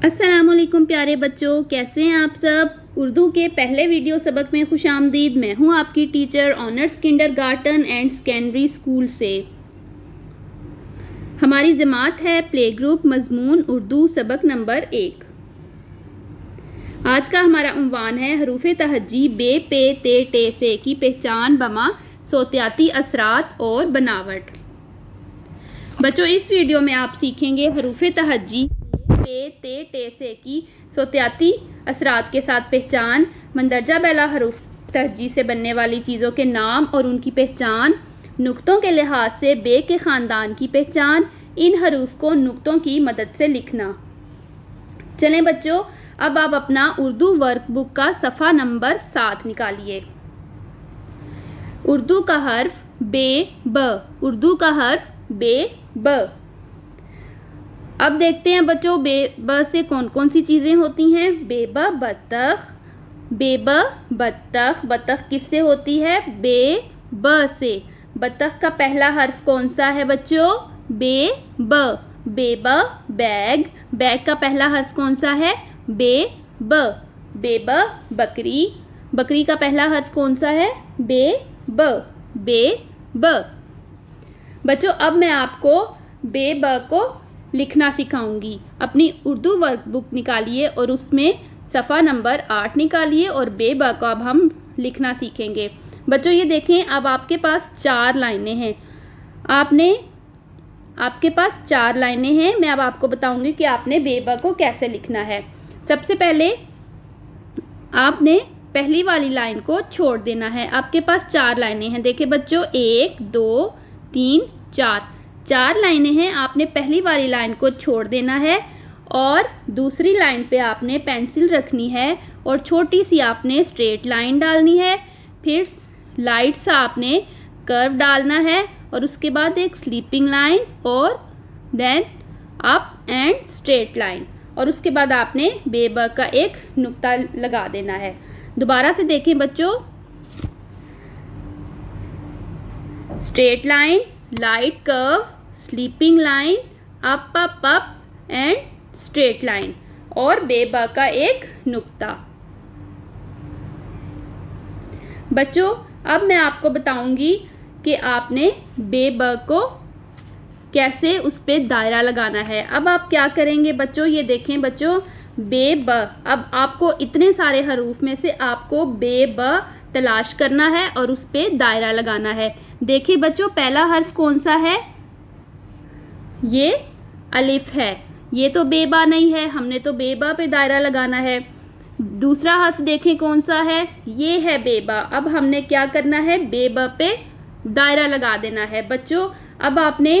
अस्सलामुअलैकुम प्यारे बच्चों, कैसे हैं आप सब। उर्दू के पहले वीडियो सबक में खुश आमदीद। मैं हूं आपकी teacher honours kindergarten and secondary school से। हमारी जमात है प्ले ग्रुप मजमून उर्दू सबक नंबर 1। आज का हमारा उन्वान है हरूफ तहज्जी बे पे ते टे से की पहचान, बमा, सोतियाती असरात और बनावट। बच्चों, इस वीडियो में आप सीखेंगे हरूफ तहज्जी पे ते टे से की सोतियाती असरात के साथ पहचान, मंदरजा बैला हरूफ तहज्जी से बनने वाली चीज़ों के नाम और उनकी पहचान, नुक्तों के लिहाज से बे के ख़ानदान की पहचान, इन हरूफ को नुक्तों की मदद से लिखना। चलें बच्चों, अब आप अपना उर्दू वर्कबुक का सफ़ा नंबर 7 निकालिए। उर्दू का हर्फ बे ब, उर्दू का हर्फ बे ब। अब देखते हैं बच्चों बे ब से कौन कौन सी चीज़ें होती हैं। बेबा बत्तख, बेबा बत्तख, बत्तख किससे होती है? बे ब से। बत्तख का पहला हर्फ कौन सा है बच्चों? बे ब। बेबा बैग, बैग का पहला हर्फ कौन सा है? बे ब। बेबा बकरी, बकरी का पहला हर्फ कौन सा है? बे ब, बे ब। बच्चों, अब मैं आपको बे ब को लिखना सिखाऊंगी। अपनी उर्दू वर्कबुक निकालिए और उसमें सफ़ा नंबर 8 निकालिए और बे ब को अब हम लिखना सीखेंगे। बच्चों ये देखें, अब आपके पास 4 लाइनें हैं। आपके पास 4 लाइनें हैं। मैं अब आपको बताऊंगी कि आपने बे ब को कैसे लिखना है। सबसे पहले आपने पहली वाली लाइन को छोड़ देना है। आपके पास 4 लाइनें हैं। देखिए बच्चों, 1 2 3 4 लाइनें हैं। आपने पहली वाली लाइन को छोड़ देना है और दूसरी लाइन पे आपने पेंसिल रखनी है और छोटी सी आपने स्ट्रेट लाइन डालनी है। फिर लाइट सा आपने कर्व डालना है और उसके बाद एक स्लीपिंग लाइन और then up and straight line, और उसके बाद आपने बे ब का एक नुक्ता लगा देना है। दोबारा से देखें बच्चों, straight line, light curve, sleeping line, up up up and straight line और बे ब का एक नुक्ता। बच्चों, अब मैं आपको बताऊंगी कि आपने बे ब को कैसे उस पे दायरा लगाना है। अब आप क्या करेंगे बच्चों, ये देखें बच्चों, बे ब। अब आपको इतने सारे हरूफ में से आपको बे ब तलाश करना है और उस पे दायरा लगाना है। देखिए बच्चों, पहला हर्फ कौन सा है? ये अलिफ है। ये तो बे बा नहीं है, हमने तो बे बा पे दायरा लगाना है। दूसरा हर्फ देखें कौन सा है? ये है बे बा। अब हमने क्या करना है? बे ब पे दायरा लगा देना है। बच्चों, अब आपने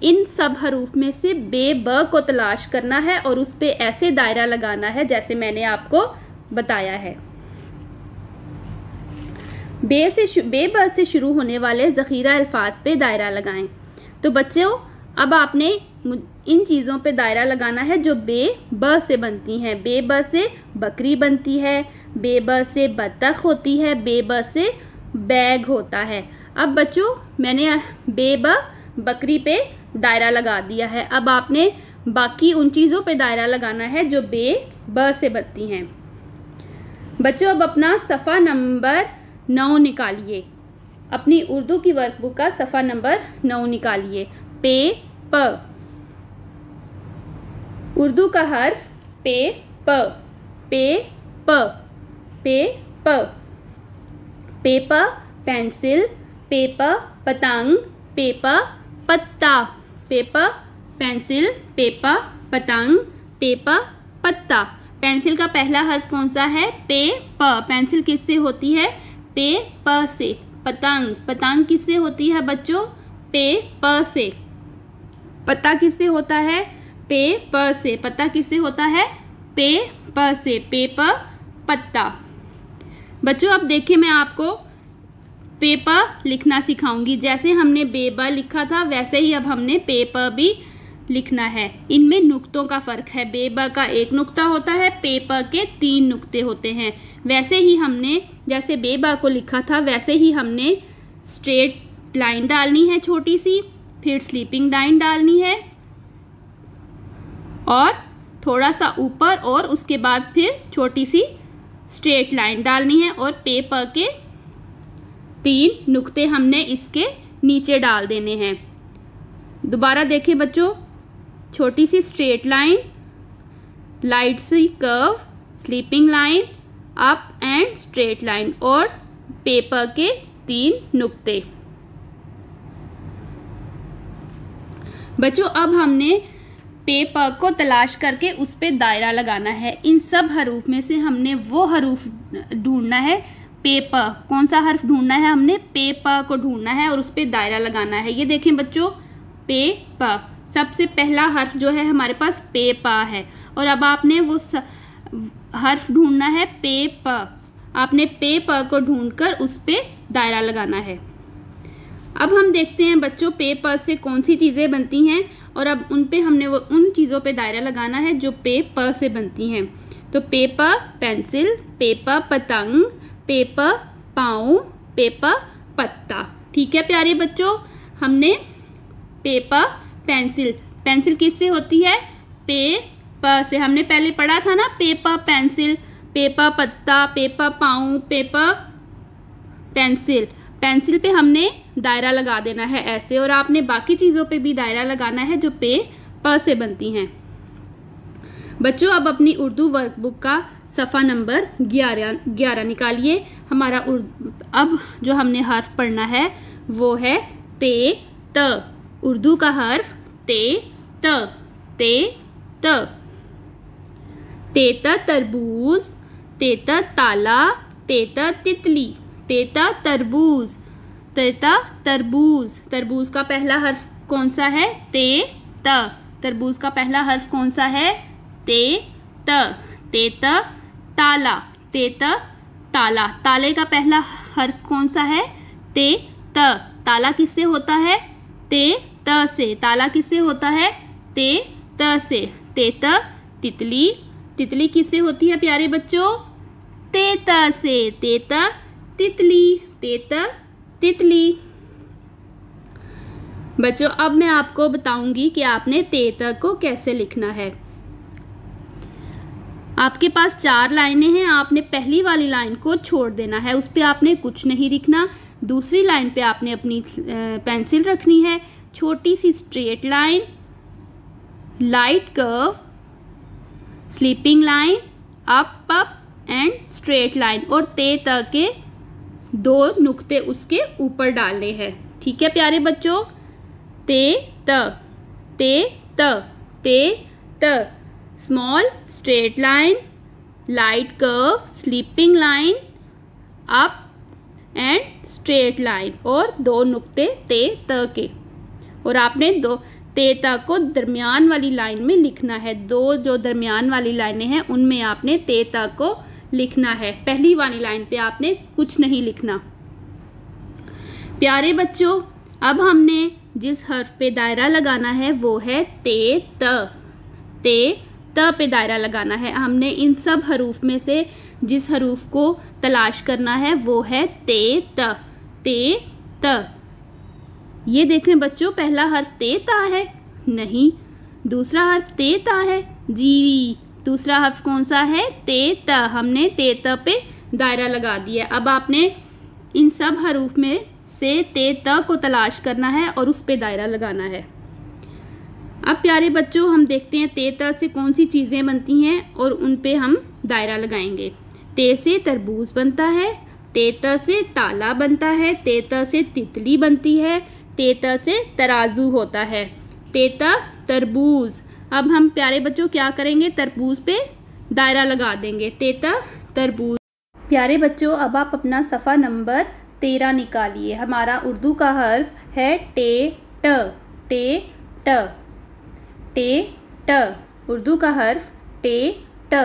इन सब हरूफ में से बे ब को तलाश करना है और उस पे ऐसे दायरा लगाना है जैसे मैंने आपको बताया है। बे ब से शुरू होने वाले ज़ख़ीरा अल्फाज पे दायरा लगाएं। तो बच्चों, अब आपने इन चीज़ों पे दायरा लगाना है जो बे ब से बनती हैं। बे ब से बकरी बनती है, बे ब से बत्तख होती है, बे ब से बैग होता है। अब बच्चों, मैंने बे ब बकरी पे दायरा लगा दिया है। अब आपने बाकी उन चीज़ों पे दायरा लगाना है जो बे ब से बनती हैं। बच्चों, अब अपना सफ़ा नंबर 9 निकालिए। अपनी उर्दू की वर्कबुक का सफ़ा नंबर 9 निकालिए। पे प, उर्दू का हर्फ पे प, पे प, पे प। पेपा पेंसिल, पेपा पतंग, पेपा पत्ता, पेपा पेंसिल, पेपा पतंग, पेपा पत्ता। पेंसिल का पहला हर्फ कौन सा है? पे प। पेंसिल किससे होती है? पे प से। पतंग, पतंग किससे होती है बच्चों? पे प से। पत्ता किससे होता है? पे प से। पत्ता किससे होता है? पे प से। पे प पत्ता। बच्चों, अब देखिए, मैं आपको पे प लिखना सिखाऊंगी। जैसे हमने बे ब लिखा था वैसे ही अब हमने पे प भी लिखना है। इनमें नुक्तों का फ़र्क है। बे ब का एक नुक्ता होता है, पे प के 3 नुक्ते होते हैं। वैसे ही हमने जैसे बे ब को लिखा था वैसे ही हमने स्ट्रेट लाइन डालनी है छोटी सी, फिर स्लीपिंग लाइन डालनी है और थोड़ा सा ऊपर और उसके बाद फिर छोटी सी स्ट्रेट लाइन डालनी है और पे प के 3 नुक्ते हमने इसके नीचे डाल देने हैं। दोबारा देखें बच्चों, छोटी सी स्ट्रेट लाइन, लाइट सी curve, sleeping line, up and straight line और पे प के 3 नुक्ते। बच्चों अब हमने पे प को तलाश करके उस पे दायरा लगाना है। इन सब हरूफ में से हमने वो हरूफ ढूंढना है, पे प कौन सा हर्फ ढूंढना है, हमने पे प को ढूंढना है और उस पे दायरा लगाना है। ये देखें बच्चों, पे प सबसे पहला हर्फ जो है हमारे पास पे प है और अब आपने वो हर्फ ढूंढना है पे प। आपने पे प को ढूंढकर उस पे दायरा लगाना है। अब हम देखते हैं बच्चों पे प से कौन सी चीज़ें बनती हैं और अब उन पे हमने वो उन चीज़ों पे दायरा लगाना है जो पे प से बनती हैं। तो पे प पेंसिल, पे प पतंग, पे प पाँव, पे प पत्ता। ठीक है प्यारे बच्चों, हमने पे प पेंसिल, पेंसिल किससे होती है, पे प से। हमने पहले पढ़ा था ना, पे प पेंसिल, पे प पत्ता, पे प पाँव, पे प पेंसिल। पेंसिल पे हमने दायरा लगा देना है ऐसे और आपने बाकी चीज़ों पे भी दायरा लगाना है जो पे प से बनती हैं। बच्चों अब अपनी उर्दू वर्कबुक का सफ़ा नंबर 11 निकालिए। हमारा अब जो हमने हर्फ पढ़ना है वो है ते त। उर्दू का हर्फ ते त, ते त। तेता तरबूज, तेता ताला, तेता तितली, तेता तरबूज, तेता तरबूज। तरबूज का पहला हर्फ कौन सा है, ते त। तरबूज का पहला हर्फ कौन सा है, ते त। तेता ताला, तेता ताला। ताले का पहला हर्फ कौन सा है, ते त। ताला किससे होता है, ते त से। ताला किससे होता है, ते त से। तेता तितली, तितली किससे होती है प्यारे बच्चों, तेता से। तेता तितली, तेता तितली। बच्चों अब मैं आपको बताऊंगी कि आपने तेता को कैसे लिखना है। आपके पास 4 लाइनें हैं, आपने पहली वाली लाइन को छोड़ देना है, उस पर आपने कुछ नहीं लिखना। दूसरी लाइन पे आपने अपनी पेंसिल रखनी है, छोटी सी straight line, light curve, sleeping line, up up and straight line और ते त के 2 नुक्ते उसके ऊपर डालने हैं। ठीक है प्यारे बच्चों, ते त, ते त, ते त। Small straight line, light curve, sleeping line, up and straight line और 2 नुक्ते ते त के। और आपने ते त को दरमियान वाली लाइन में लिखना है। 2 जो दरमियान वाली लाइनें हैं उनमें आपने ते त को लिखना है। पहली वाली लाइन पे आपने कुछ नहीं लिखना। प्यारे बच्चों अब हमने जिस हर्फ पे दायरा लगाना है वो है ते त। ते त पे दायरा लगाना है। हमने इन सब हरूफ में से जिस हरूफ को तलाश करना है वो है ते त, ते त। ये देखें बच्चों, पहला हर्फ ते ता है, नहीं। दूसरा हर्फ ते ता है, जी। दूसरा हर्फ कौन सा है, ते त। हमने ते त पे दायरा लगा दिया। अब आपने इन सब हरूफ में से ते त को तलाश करना है और उस पे दायरा लगाना है। अब प्यारे बच्चों हम देखते हैं ते त से कौन सी चीज़ें बनती हैं और उन पे हम दायरा लगाएंगे। ते से तरबूज बनता है, ते त से ताला बनता है, ते त से तितली बनती है, ते त से तराजू होता है। ते त तरबूज। अब हम प्यारे बच्चों क्या करेंगे, तरबूज पे दायरा लगा देंगे। ते त तरबूज। प्यारे बच्चों अब आप अपना सफ़ा नंबर 13 निकालिए। हमारा उर्दू का हर्फ है टे ट, टे ट, टे ट। उर्दू का हर्फ टे ट।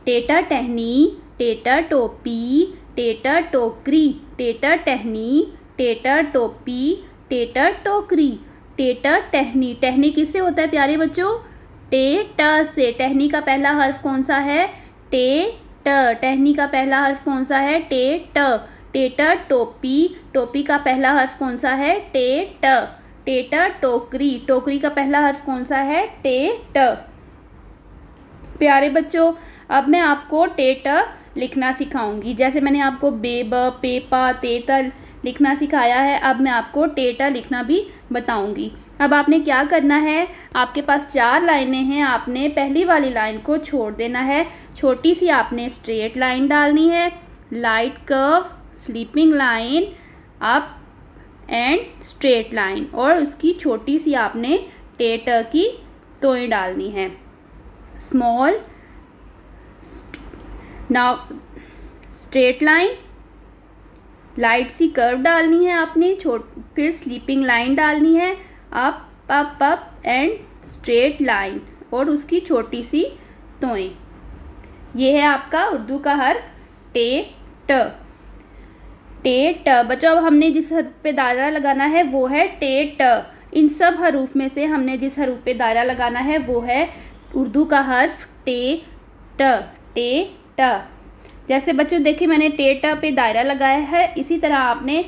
टेटा टहनी, टेटा टोपी, टेटा टोकरी, टेटा टहनी, टेटा टोपी, टेटा टोकरी, टेटा टहनी। टहनी किससे होता है प्यारे बच्चों, टे ट से। टहनी का पहला हर्फ कौन सा है, टे ट। टहनी का पहला हर्फ कौन सा है, टे ट। टेटा टोपी, टोपी का पहला हर्फ कौन सा है, टे ट। टेटा टोकरी, टोकरी का पहला हर्फ कौन सा है, टे ट। प्यारे बच्चों, अब मैं आपको टे ट लिखना सिखाऊंगी। जैसे मैंने आपको बे ब पे पा ते त लिखना सिखाया है, अब मैं आपको टे ट लिखना भी बताऊंगी। अब आपने क्या करना है, आपके पास 4 लाइनें हैं, आपने पहली वाली लाइन को छोड़ देना है। छोटी सी आपने स्ट्रेट लाइन डालनी है, light curve, sleeping line, up and straight line, और उसकी छोटी सी आपने टे ट की तोएं डालनी है। Small, now straight line, light सी कर्व डालनी है आपने, फिर स्लीपिंग लाइन डालनी है, up up up and straight line, और उसकी छोटी सी तोएं। ये है आपका उर्दू का हर्फ टे ट। टे ट बच्चों, अब हमने जिस हर्फ पे दायरा लगाना है वो है टे ट। इन सब हरूफ में से हमने जिस हरूफ पे दायरा लगाना है वो है उर्दू का हर्फ टे ट। टे ट। जैसे बच्चों देखिए मैंने टे ट पे दायरा लगाया है, इसी तरह आपने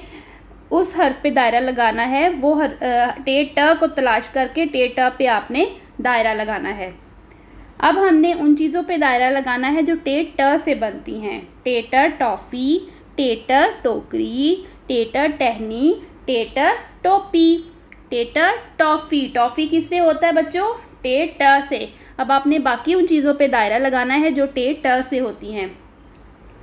उस हर्फ पे दायरा लगाना है। वो टे ट को तलाश करके टे ट पे आपने दायरा लगाना है। अब हमने उन चीज़ों पे दायरा लगाना है जो टे ट से बनती हैं। टे ट टॉफ़ी, टे ट टोकरी, टे ट टहनी, टे ट टोपी। टे ट टॉफ़ी, टॉफ़ी किससे होता है बच्चों? टे ट से। अब आपने बाकी उन चीज़ों पे दायरा लगाना है जो टे ट से होती हैं।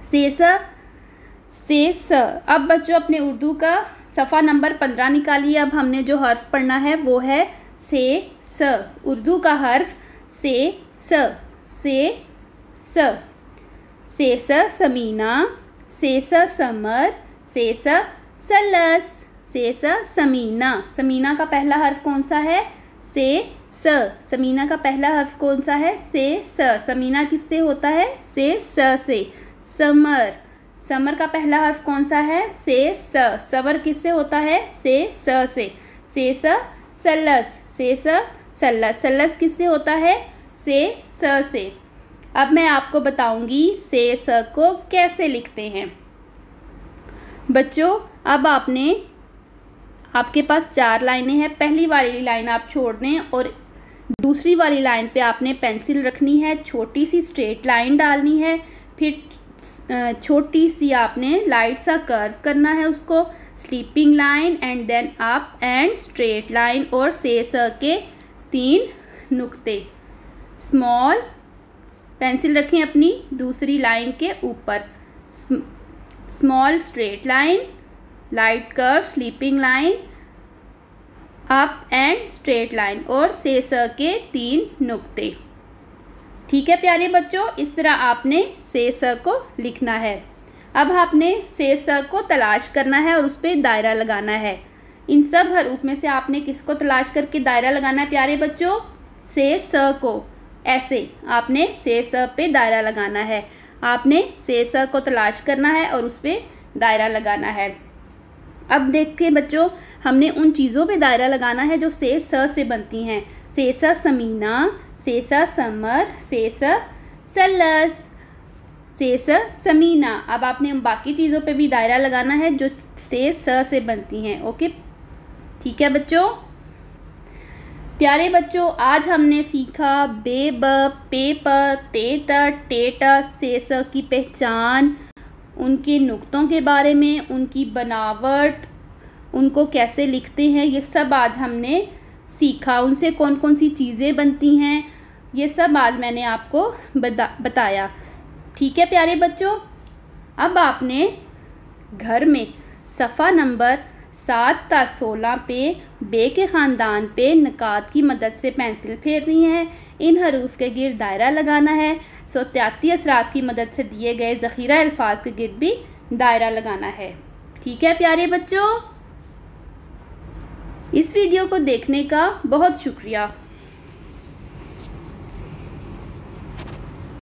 से स। अब बच्चों अपने उर्दू का सफ़ा नंबर 15 निकालिए। अब हमने जो हर्फ पढ़ना है वो है से स। उर्दू का हर्फ से स। से स। से स समीना, से स समर, से स सलस, से स समीना। समीना का पहला हर्फ कौन सा है? से स। समीना का पहला हर्फ कौन सा है? से स। समीना किससे होता है? से स से। समर, समर का पहला हर्फ कौन सा है? से स। समर किससे होता है? से स से। से स सलस, से स सलस। सलस किससे होता है? से स से। अब मैं आपको बताऊंगी से स को कैसे लिखते हैं। बच्चों अब आपके पास 4 लाइनें हैं। पहली वाली लाइन आप छोड़ दें और दूसरी वाली लाइन पे आपने पेंसिल रखनी है, छोटी सी स्ट्रेट लाइन डालनी है, फिर छोटी सी आपने लाइट सा कर्व करना है उसको, sleeping line and then up and straight line, और से स के 3 नुक्ते। स्मॉल, पेंसिल रखें अपनी दूसरी लाइन के ऊपर, small straight line, light curve, sleeping line, up and straight line, और से स के 3 नुक्ते। ठीक है प्यारे बच्चों, इस तरह आपने से स को लिखना है। अब आपने से स को तलाश करना है और उस पर दायरा लगाना है। इन सब हरूफ में से आपने किसको तलाश करके दायरा लगाना है प्यारे बच्चों? से स को। ऐसे आपने से स पे दायरा लगाना है। आपने से स को तलाश करना है और उस पर दायरा लगाना है। अब देखिए बच्चों, हमने उन चीज़ों पे दायरा लगाना है जो से स से बनती हैं। से स समीना, से स समर, से स सलस, से स समीना। अब आपने बाकी चीज़ों पे भी दायरा लगाना है जो से स से बनती हैं। ओके, ठीक है बच्चों। प्यारे बच्चों, आज हमने सीखा बे ब पे प ते त टे ट से स की पहचान, उनके नुक्तों के बारे में, उनकी बनावट, उनको कैसे लिखते हैं, ये सब आज हमने सीखा। उनसे कौन कौन सी चीज़ें बनती हैं, ये सब आज मैंने आपको बताया। ठीक है प्यारे बच्चों, अब आपने घर में सफ़ा नंबर 7 ता 16 पे बे के ख़ानदान पे नकात की मदद से पेंसिल फेरनी है। इन हरूफ के गिर्द दायरा लगाना है। सौतियाती असरात की मदद से दिए गए ज़ख़ीरा अल्फाज के गिर्द भी दायरा लगाना है। ठीक है प्यारे बच्चों, इस वीडियो को देखने का बहुत शुक्रिया।